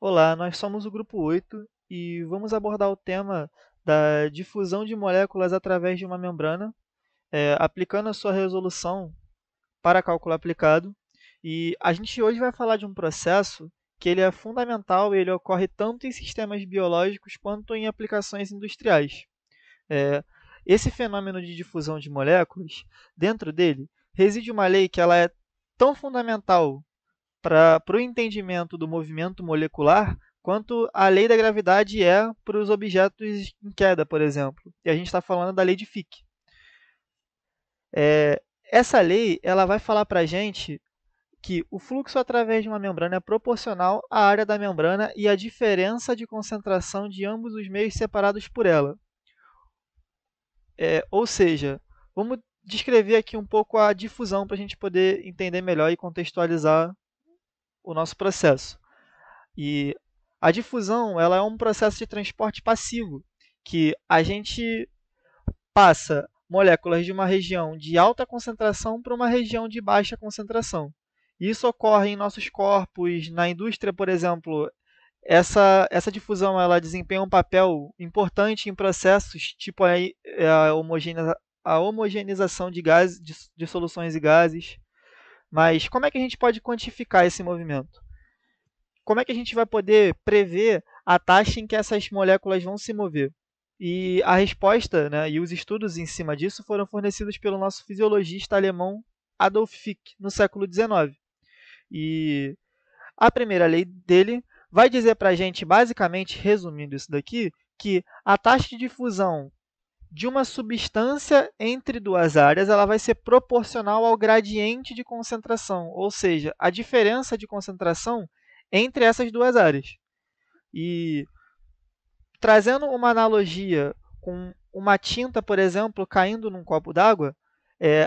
Olá, nós somos o grupo 8 e vamos abordar o tema da difusão de moléculas através de uma membrana, aplicando a sua resolução para cálculo aplicado. E a gente hoje vai falar de um processo que ele é fundamental e ele ocorre tanto em sistemas biológicos quanto em aplicações industriais. Eh, Esse fenômeno de difusão de moléculas, dentro dele, reside uma lei que ela é tão fundamental para o entendimento do movimento molecular, quanto a lei da gravidade é para os objetos em queda, por exemplo. E a gente está falando da lei de Fick. Essa lei ela vai falar para a gente que o fluxo através de uma membrana é proporcional à área da membrana e à diferença de concentração de ambos os meios separados por ela. Ou seja, vamos descrever aqui um pouco a difusão para a gente poder entender melhor e contextualizar o nosso processo. E a difusão ela é um processo de transporte passivo, que a gente passa moléculas de uma região de alta concentração para uma região de baixa concentração. Isso ocorre em nossos corpos, na indústria, por exemplo. Essa difusão ela desempenha um papel importante em processos tipo a homogeneização de gases, de soluções e gases. Mas como é que a gente pode quantificar esse movimento? Como é que a gente vai poder prever a taxa em que essas moléculas vão se mover? E a resposta, né, e os estudos em cima disso foram fornecidos pelo nosso fisiologista alemão Adolf Fick, no século XIX. E a primeira lei dele vai dizer para a gente, basicamente, resumindo isso daqui, que a taxa de difusão de uma substância entre duas áreas ela vai ser proporcional ao gradiente de concentração, ou seja, a diferença de concentração entre essas duas áreas. E trazendo uma analogia com uma tinta, por exemplo, caindo num copo d'água,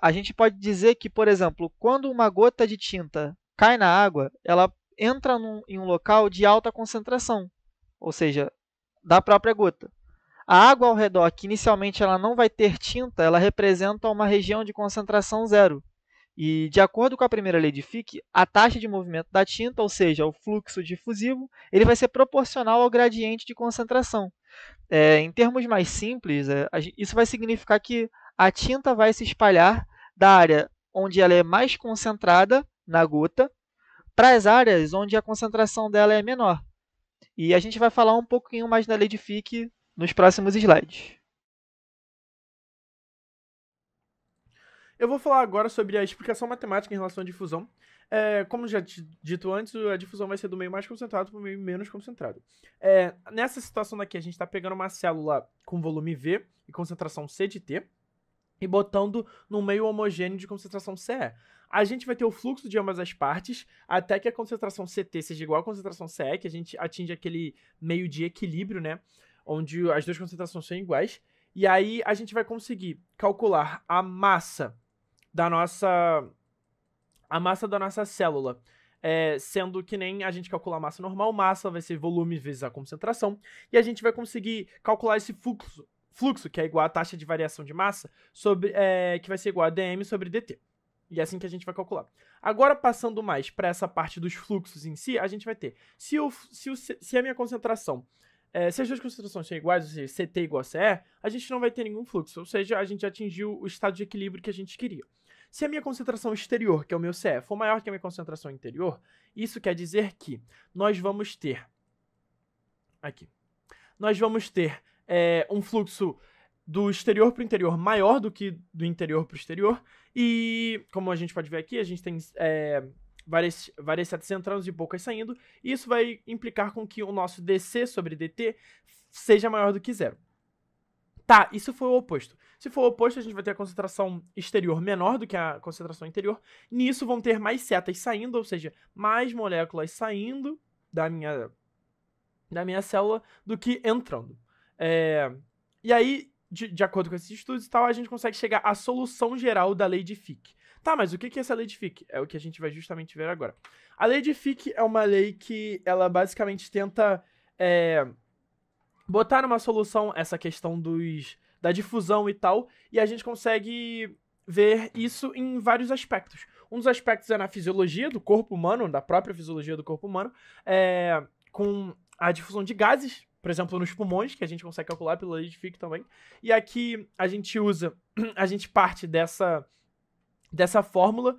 a gente pode dizer que, por exemplo, quando uma gota de tinta cai na água, ela entra em um local de alta concentração, ou seja, da própria gota. A água ao redor, que inicialmente ela não vai ter tinta, ela representa uma região de concentração zero. E, de acordo com a primeira lei de Fick, a taxa de movimento da tinta, ou seja, o fluxo difusivo, ele vai ser proporcional ao gradiente de concentração. Em termos mais simples, isso vai significar que a tinta vai se espalhar da área onde ela é mais concentrada, na gota, para as áreas onde a concentração dela é menor. E a gente vai falar um pouquinho mais da lei de Fick nos próximos slides. Eu vou falar agora sobre a explicação matemática em relação à difusão. Como já dito antes, a difusão vai ser do meio mais concentrado para o meio menos concentrado. Nessa situação daqui, a gente está pegando uma célula com volume V e concentração C de T e botando num meio homogêneo de concentração CE. A gente vai ter o fluxo de ambas as partes até que a concentração CT seja igual à concentração CE, que a gente atinge aquele meio de equilíbrio, né? Onde as duas concentrações são iguais. E aí a gente vai conseguir calcular a massa da nossa célula, sendo que nem a gente calcula a massa normal, massa vai ser volume vezes a concentração, e a gente vai conseguir calcular esse fluxo que é igual à taxa de variação de massa, que vai ser igual a dm sobre dt. E é assim que a gente vai calcular. Agora, passando mais para essa parte dos fluxos em si, a gente vai ter, se a minha concentração, se as duas concentrações são iguais, ou seja, CT igual a CE, a gente não vai ter nenhum fluxo, ou seja, a gente atingiu o estado de equilíbrio que a gente queria. Se a minha concentração exterior, que é o meu CE, for maior que a minha concentração interior, isso quer dizer que nós vamos ter um fluxo do exterior para o interior maior do que do interior para o exterior, e como a gente pode ver aqui, a gente tem várias setas entrando e poucas saindo, e isso vai implicar com que o nosso dc sobre dt seja maior do que zero. Tá, isso foi o oposto. Se for o oposto, a gente vai ter a concentração exterior menor do que a concentração interior. Nisso vão ter mais setas saindo, ou seja, mais moléculas saindo da minha célula do que entrando. E aí, de acordo com esses estudos e tal, a gente consegue chegar à solução geral da lei de Fick. Tá, mas o que é essa lei de Fick? É o que a gente vai justamente ver agora. A lei de Fick é uma lei que ela basicamente tenta botar numa solução essa questão da difusão e tal, e a gente consegue ver isso em vários aspectos. Um dos aspectos é na fisiologia do corpo humano, da própria fisiologia do corpo humano, com a difusão de gases, por exemplo, nos pulmões, que a gente consegue calcular pela lei de Fick também. E aqui a gente parte dessa fórmula,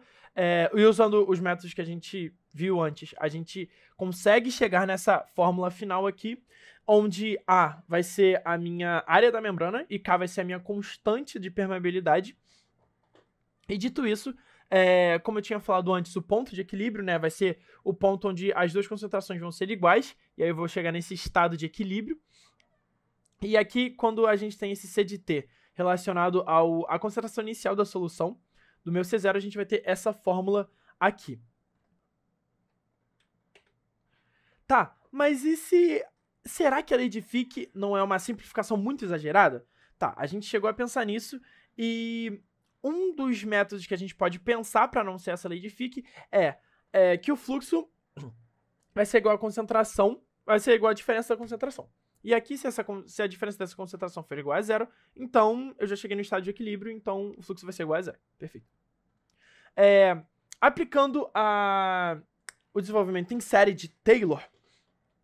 e usando os métodos que a gente viu antes, a gente consegue chegar nessa fórmula final aqui, onde A vai ser a minha área da membrana e K vai ser a minha constante de permeabilidade. E dito isso, como eu tinha falado antes, o ponto de equilíbrio, né, vai ser o ponto onde as duas concentrações vão ser iguais, e aí eu vou chegar nesse estado de equilíbrio. E aqui, quando a gente tem esse C de T relacionado à concentração inicial da solução do meu C0, a gente vai ter essa fórmula aqui. Tá, mas e se... Será que a lei de Fick não é uma simplificação muito exagerada? Tá, a gente chegou a pensar nisso e um dos métodos que a gente pode pensar para não ser essa lei de Fick é que o fluxo vai ser igual à concentração, vai ser igual à diferença da concentração. E aqui, se a diferença dessa concentração for igual a zero, então eu já cheguei no estado de equilíbrio, então o fluxo vai ser igual a zero. Perfeito. Aplicando o desenvolvimento em série de Taylor,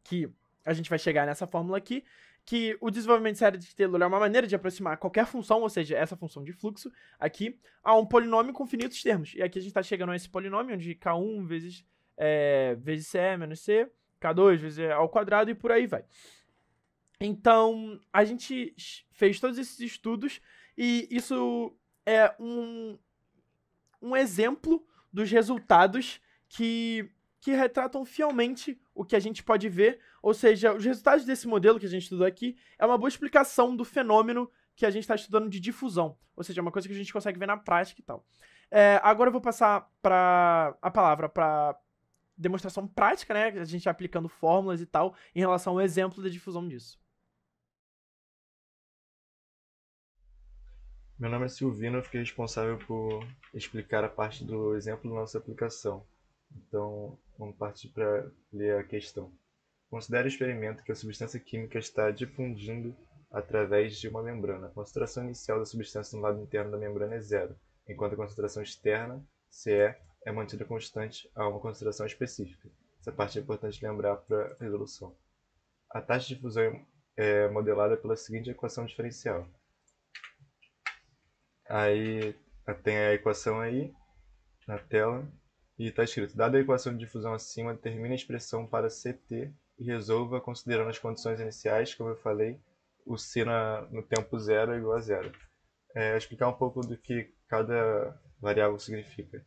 que a gente vai chegar nessa fórmula aqui, que o desenvolvimento de série de Taylor é uma maneira de aproximar qualquer função, ou seja, essa função de fluxo aqui, a um polinômio com finitos termos. E aqui a gente está chegando a esse polinômio, onde K1 vezes C menos C, K2 vezes E ao quadrado e por aí vai. Então, a gente fez todos esses estudos e isso é um exemplo dos resultados que retratam fielmente o que a gente pode ver, ou seja, os resultados desse modelo que a gente estudou aqui é uma boa explicação do fenômeno que a gente está estudando de difusão, ou seja, é uma coisa que a gente consegue ver na prática e tal. Agora eu vou passar a palavra para demonstração prática, né, a gente aplicando fórmulas e tal, em relação ao exemplo da difusão disso. Meu nome é Silvino, eu fiquei responsável por explicar a parte do exemplo da nossa aplicação. Então, vamos partir para ler a questão. Considere o experimento que a substância química está difundindo através de uma membrana. A concentração inicial da substância no lado interno da membrana é zero, enquanto a concentração externa, CE, é mantida constante a uma concentração específica. Essa parte é importante lembrar para a resolução. A taxa de difusão é modelada pela seguinte equação diferencial. Aí tem a equação aí na tela e está escrito: dada a equação de difusão acima, determine a expressão para CT e resolva considerando as condições iniciais, como eu falei, o C no tempo zero é igual a zero. Explicar um pouco do que cada variável significa.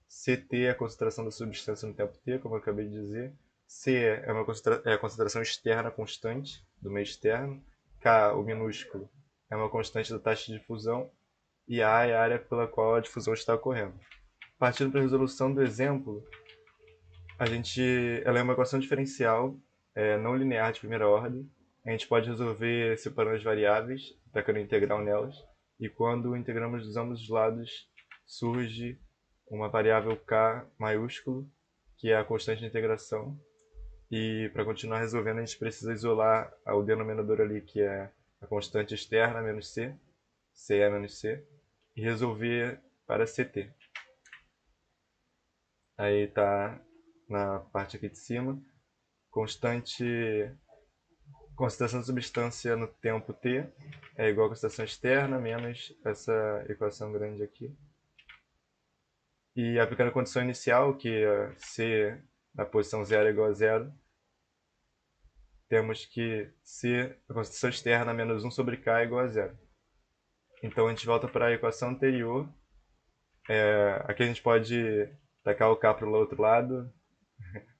CT é a concentração da substância no tempo T, como eu acabei de dizer. C é a concentração externa constante do meio externo. K, o minúsculo, é uma constante da taxa de difusão. E A é a área pela qual a difusão está ocorrendo. Partindo para a resolução do exemplo, ela é uma equação diferencial não linear de primeira ordem. A gente pode resolver separando as variáveis, tacando integral nelas, e quando integramos dos ambos os lados, surge uma variável K maiúsculo, que é a constante de integração. E para continuar resolvendo, a gente precisa isolar o denominador ali, que é a constante externa menos C, CE menos C, e resolver para CT. Aí está na parte aqui de cima, concentração da substância no tempo T é igual a concentração externa menos essa equação grande aqui. E aplicando a condição inicial, que é C na posição 0 é igual a 0, temos que C, a concentração externa menos 1 sobre K é igual a 0. Então a gente volta para a equação anterior. Aqui a gente pode tacar o K para o outro lado,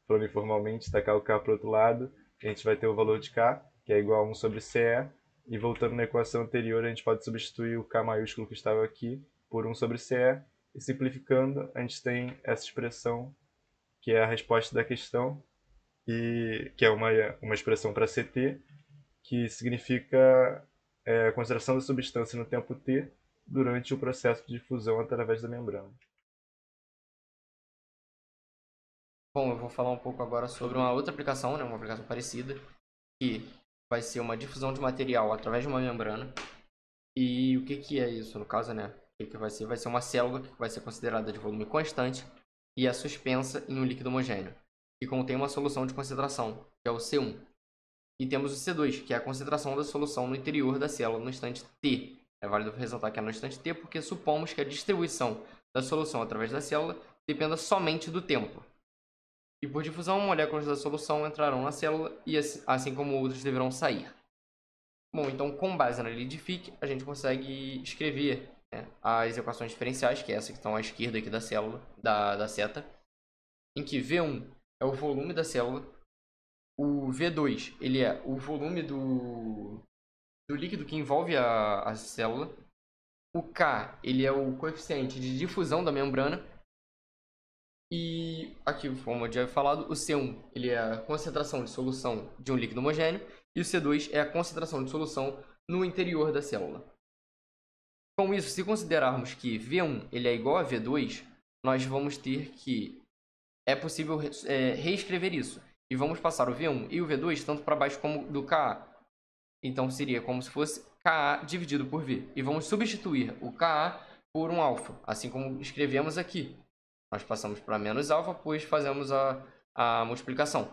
falando informalmente, tacar o K para o outro lado, a gente vai ter o valor de K, que é igual a 1 sobre CE, e voltando na equação anterior, a gente pode substituir o K maiúsculo que estava aqui por 1 sobre CE, e simplificando, a gente tem essa expressão, que é a resposta da questão, e que é uma expressão para CT, que significa a concentração da substância no tempo T durante o processo de difusão através da membrana. Bom, eu vou falar um pouco agora sobre uma outra aplicação, né, uma aplicação parecida, que vai ser uma difusão de material através de uma membrana. E o que é isso, no caso, né? O que vai ser? Vai ser uma célula que vai ser considerada de volume constante e é suspensa em um líquido homogêneo, que contém uma solução de concentração, que é o C1. E temos o C2, que é a concentração da solução no interior da célula no instante T. É válido ressaltar que é no instante T porque supomos que a distribuição da solução através da célula dependa somente do tempo. E por difusão, moléculas da solução entrarão na célula e assim como outras deverão sair. Bom, então com base na lei de Fick, a gente consegue escrever, né, as equações diferenciais, que é essa que estão à esquerda aqui da célula, da seta, em que V1 é o volume da célula, o V2 ele é o volume do líquido que envolve a célula, o K ele é o coeficiente de difusão da membrana, e aqui, como eu já havia falado, o C1 ele é a concentração de solução de um líquido homogêneo e o C2 é a concentração de solução no interior da célula. Com isso, se considerarmos que V1 ele é igual a V2, nós vamos ter que é possível reescrever isso. E vamos passar o V1 e o V2 tanto para baixo como do Ka. Então seria como se fosse Ka dividido por V. E vamos substituir o Ka por um alfa, assim como escrevemos aqui. Nós passamos para menos alfa, pois fazemos a multiplicação.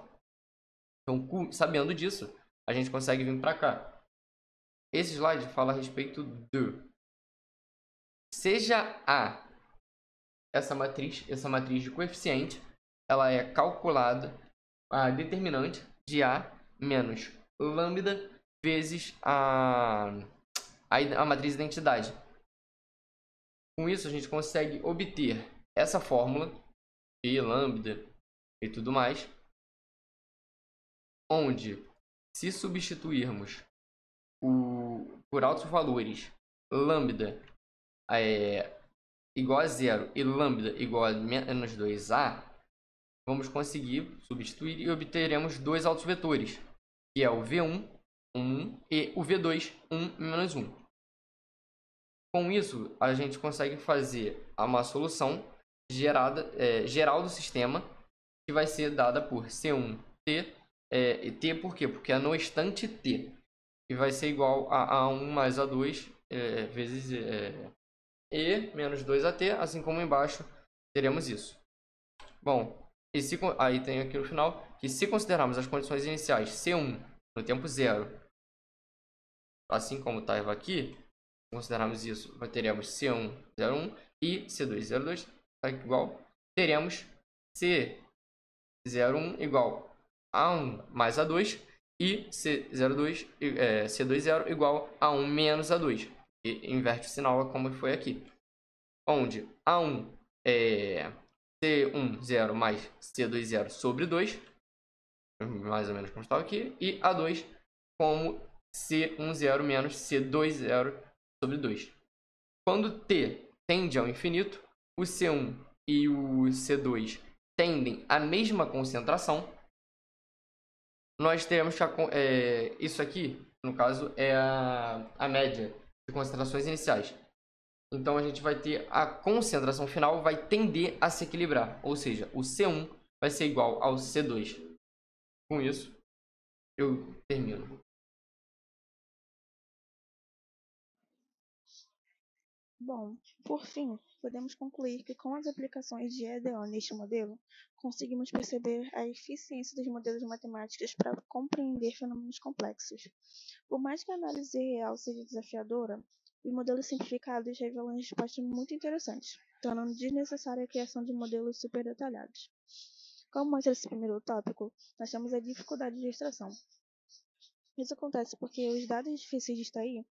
Então, sabendo disso, a gente consegue vir para cá. Esse slide fala a respeito de... Seja A, essa matriz de coeficiente, ela é calculada a determinante de A menos lambda vezes a matriz de identidade. Com isso, a gente consegue obter essa fórmula de lambda e tudo mais, onde, se substituirmos por altos valores lambda igual a 0 e lambda igual a menos 2A, vamos conseguir substituir e obteremos dois altos vetores, que é o V1, 1, e o V2, 1, menos 1. Com isso, a gente consegue fazer uma solução geral do sistema, que vai ser dada por C1T. T por quê? Porque é no instante T. E vai ser igual a A1 mais A2 vezes E menos 2AT, assim como embaixo teremos isso. Bom, aí tem aqui no final que se considerarmos as condições iniciais C1 no tempo 0, assim como estava aqui, se considerarmos isso, teremos C1 0,1 e C2 0,2 igual, teremos C01 igual a 1 mais A2 e C02, C2 0 igual a 1 menos A2. E inverte o sinal como foi aqui, onde A1 é C1 0 mais C2 0 sobre 2, mais ou menos como estava aqui, e A2 como C1 0 menos C2 0 sobre 2. Quando T tende ao infinito, o C1 e o C2 tendem à mesma concentração, nós teremos que isso aqui, no caso, é a média de concentrações iniciais. Então a gente vai ter a concentração final vai tender a se equilibrar, ou seja, o C1 vai ser igual ao C2. Com isso, eu termino. Bom, por fim, podemos concluir que com as aplicações de EDO neste modelo, conseguimos perceber a eficiência dos modelos matemáticos para compreender fenômenos complexos. Por mais que a análise real seja desafiadora, os modelos simplificados revelam respostas muito interessantes, tornando desnecessária a criação de modelos super detalhados. Como mostra esse primeiro tópico, nós temos a dificuldade de extração. Isso acontece porque os dados difíceis de extrair,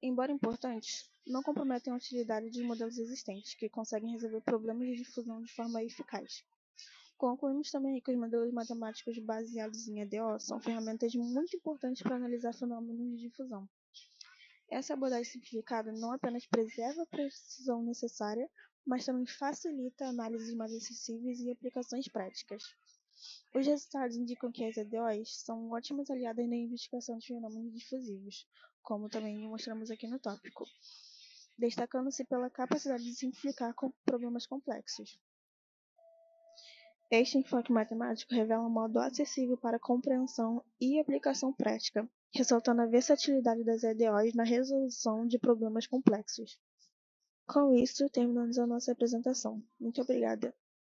embora importantes, não comprometem a utilidade dos modelos existentes, que conseguem resolver problemas de difusão de forma eficaz. Concluímos também que os modelos matemáticos baseados em EDO são ferramentas muito importantes para analisar fenômenos de difusão. Essa abordagem simplificada não apenas preserva a precisão necessária, mas também facilita análises mais acessíveis e aplicações práticas. Os resultados indicam que as EDOs são ótimas aliadas na investigação de fenômenos difusivos, como também mostramos aqui no tópico, destacando-se pela capacidade de simplificar problemas complexos. Este enfoque matemático revela um modo acessível para compreensão e aplicação prática, ressaltando a versatilidade das EDOs na resolução de problemas complexos. Com isso, terminamos a nossa apresentação. Muito obrigada.